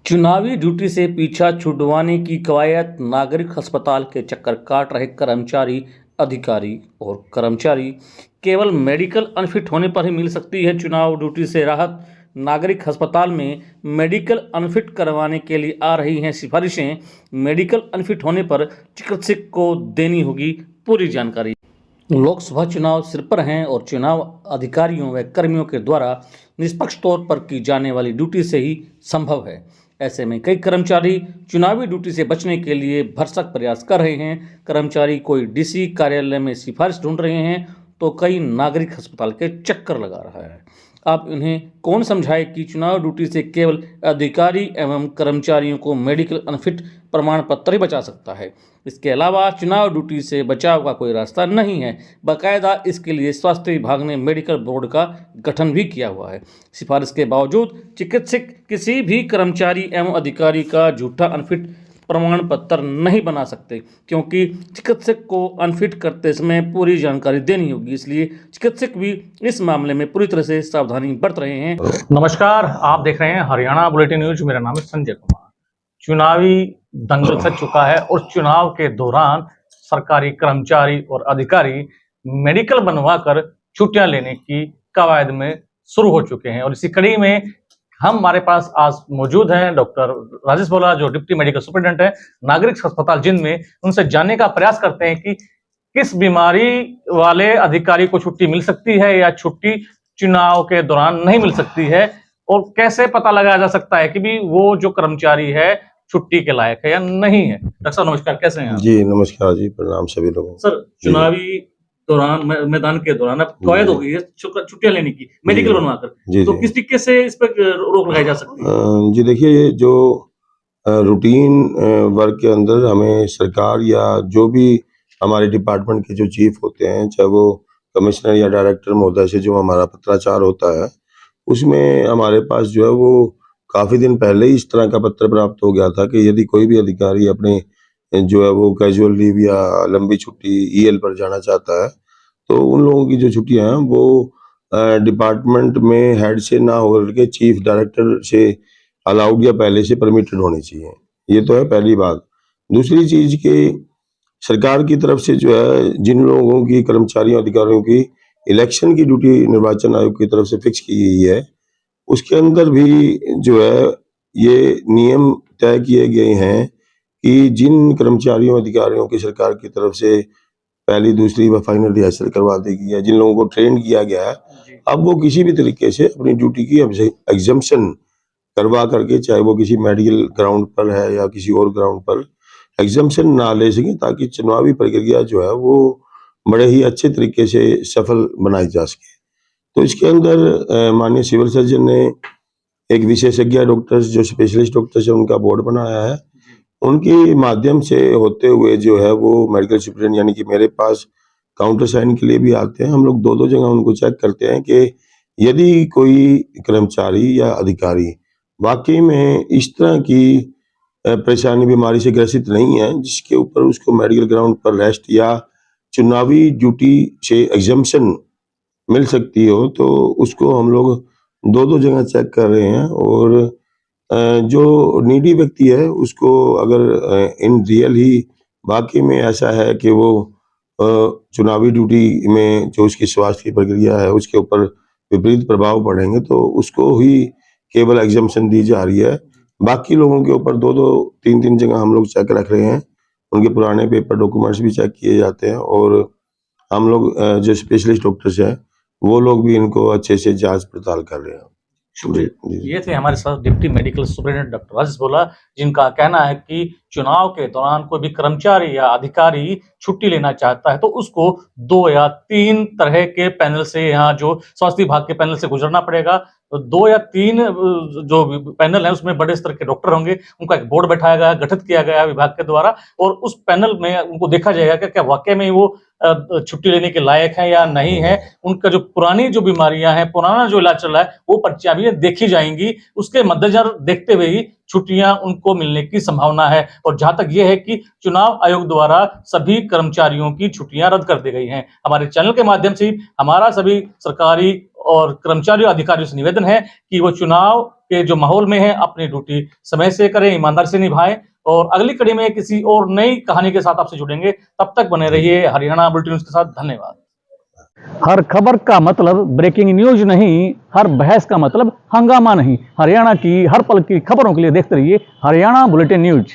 चुनावी ड्यूटी से पीछा छुड़वाने की कवायद नागरिक अस्पताल के चक्कर काट रहे कर्मचारी अधिकारी और कर्मचारी केवल मेडिकल अनफिट होने पर ही मिल सकती है चुनाव ड्यूटी से राहत। नागरिक अस्पताल में मेडिकल अनफिट करवाने के लिए आ रही हैं सिफारिशें। मेडिकल अनफिट होने पर चिकित्सक को देनी होगी पूरी जानकारी। लोकसभा चुनाव सिर पर हैं और चुनाव अधिकारियों व कर्मियों के द्वारा निष्पक्ष तौर पर की जाने वाली ड्यूटी से ही संभव है। ऐसे में कई कर्मचारी चुनावी ड्यूटी से बचने के लिए भरसक प्रयास कर रहे हैं। कर्मचारी कोई डीसी कार्यालय में सिफारिश ढूंढ रहे हैं तो कई नागरिक अस्पताल के चक्कर लगा रहा है। अब इन्हें कौन समझाए कि चुनाव ड्यूटी से केवल अधिकारी एवं कर्मचारियों को मेडिकल अनफिट प्रमाण पत्र ही बचा सकता है। इसके अलावा चुनाव ड्यूटी से बचाव का कोई रास्ता नहीं है। बाकायदा इसके लिए स्वास्थ्य विभाग ने मेडिकल बोर्ड का गठन भी किया हुआ है। सिफारिश के बावजूद चिकित्सक किसी भी कर्मचारी एवं अधिकारी का झूठा अनफिट प्रमाण पत्र नहीं बना सकते, क्योंकि चिकित्सक को अनफिट करते समय पूरी जानकारी देनी होगी। इसलिए चिकित्सक भी इस मामले में पूरी तरह से सावधानी बरत रहे हैं। नमस्कार, आप देख रहे हैं हरियाणा बुलेटिन न्यूज। मेरा नाम है संजय कुमार। चुनावी दंगल सज चुका है और चुनाव के दौरान सरकारी कर्मचारी और अधिकारी मेडिकल बनवाकर छुट्टियां लेने की कवायद में शुरू हो चुके हैं। और इसी कड़ी में हमारे पास आज मौजूद हैं डॉक्टर राजेश भोला, जो डिप्टी मेडिकल सुपरिटेंडेंट है नागरिक अस्पताल जिंद में। उनसे जानने का प्रयास करते हैं कि किस बीमारी वाले अधिकारी को छुट्टी मिल सकती है या छुट्टी चुनाव के दौरान नहीं मिल सकती है, और कैसे पता लगाया जा सकता है कि भी वो जो कर्मचारी है छुट्टी के लायक है या नहीं है। डॉक्टर साहब नमस्कार, कैसे हैं आप? जी नमस्कार जी, प्रणाम सभी लोगों को। सर, चुनावी दौरान मैदान के दौरान अब कवायद हो गई है छुट्टियां लेने की मेडिकल बनवाकर, तो किस तरीके से इस पर रोक लगाई जा सकती है? जी देखिए, ये जो रूटीन वर्क के अंदर हमें सरकार या जो भी हमारे डिपार्टमेंट के जो चीफ होते हैं, चाहे वो कमिश्नर या डायरेक्टर महोदय से जो हमारा पत्राचार होता है, उसमें हमारे पास जो है वो काफी दिन पहले ही इस तरह का पत्र प्राप्त हो गया था कि यदि कोई भी अधिकारी अपने जो है वो कैजुअल लीव या लंबी छुट्टी ईएल पर जाना चाहता है, तो उन लोगों की जो छुट्टियां हैं वो डिपार्टमेंट में हेड से ना होकर के चीफ डायरेक्टर से अलाउड या पहले से परमिटेड होनी चाहिए। ये तो है पहली बात। दूसरी चीज कि सरकार की तरफ से जो है जिन लोगों की कर्मचारियों अधिकारियों की इलेक्शन की ड्यूटी निर्वाचन आयोग की तरफ से फिक्स की गई है, उसके अंदर भी जो है ये नियम तय किए गए हैं कि जिन कर्मचारियों अधिकारियों की सरकार की तरफ से पहली दूसरी व फाइनल रिहर्सल करवा दी गई है, जिन लोगों को ट्रेन किया गया है, अब वो किसी भी तरीके से अपनी ड्यूटी की एग्जम्पशन करवा करके, चाहे वो किसी मेडिकल ग्राउंड पर है या किसी और ग्राउंड पर, एग्जम्पशन ना ले सके, ताकि चुनावी प्रक्रिया जो है वो बड़े ही अच्छे तरीके से सफल बनाई जा सके। तो इसके अंदर माननीय सिविल सर्जन ने एक विशेषज्ञ डॉक्टर्स, जो स्पेशलिस्ट डॉक्टर्स है, उनका बोर्ड बनाया है। उनके माध्यम से होते हुए जो है वो मेडिकल सुपरिटेंडेंट यानी कि मेरे पास काउंटर साइन के लिए भी आते हैं। हम लोग दो जगह उनको चेक करते हैं कि यदि कोई कर्मचारी या अधिकारी वाकई में इस तरह की परेशानी बीमारी से ग्रसित नहीं है जिसके ऊपर उसको मेडिकल ग्राउंड पर रेस्ट या चुनावी ड्यूटी से एग्जम्पशन मिल सकती हो, तो उसको हम लोग दो जगह चेक कर रहे हैं। और जो नीडी व्यक्ति है उसको अगर इन रियल ही वाकई में ऐसा है कि वो चुनावी ड्यूटी में जो उसकी स्वास्थ्य की प्रक्रिया है उसके ऊपर विपरीत प्रभाव पड़ेंगे, तो उसको ही केवल एग्जम्पशन दी जा रही है। बाकी लोगों के ऊपर दो तीन जगह हम लोग चेक रख रहे हैं। उनके पुराने पेपर डॉक्यूमेंट्स भी चेक किए जाते हैं और हम लोग जो स्पेशलिस्ट डॉक्टर्स हैं वो लोग भी इनको अच्छे से जांच पड़ताल कर रहे हैं। शुक्रिया। ये थे हमारे साथ deputy medical superintendent doctor Rajesh Bhola, जिनका कहना है कि चुनाव के दौरान कोई भी कर्मचारी या अधिकारी छुट्टी लेना चाहता है तो उसको 2 या 3 तरह के पैनल से, यहाँ जो स्वास्थ्य विभाग के पैनल से गुजरना पड़ेगा। तो 2 या 3 जो पैनल है उसमें बड़े स्तर के डॉक्टर होंगे, उनका एक बोर्ड बैठाया गया, गठित किया गया विभाग के द्वारा, और उस पैनल में उनको देखा जाएगा कि क्या वाकई में वो छुट्टी लेने के लायक है या नहीं है। उनका जो पुरानी जो बीमारियां हैं, पुराना जो इलाज चल रहा है, वो पर्चियां भी देखी जाएंगी। उसके मद्देनजर देखते हुए ही छुट्टियां उनको मिलने की संभावना है। और जहां तक यह है कि चुनाव आयोग द्वारा सभी कर्मचारियों की छुट्टियां रद्द कर दी गई हैं। हमारे चैनल के माध्यम से हमारा सभी सरकारी और कर्मचारी अधिकारियों से निवेदन है कि वो चुनाव के जो माहौल में है अपनी ड्यूटी समय से करें, ईमानदारी से निभाएं। और अगली कड़ी में किसी और नई कहानी के साथ आपसे जुड़ेंगे, तब तक बने रहिए हरियाणा बुलेटिन न्यूज के साथ। धन्यवाद। हर खबर का मतलब ब्रेकिंग न्यूज नहीं, हर बहस का मतलब हंगामा नहीं। हरियाणा की हर पल की खबरों के लिए देखते रहिए हरियाणा बुलेटिन न्यूज।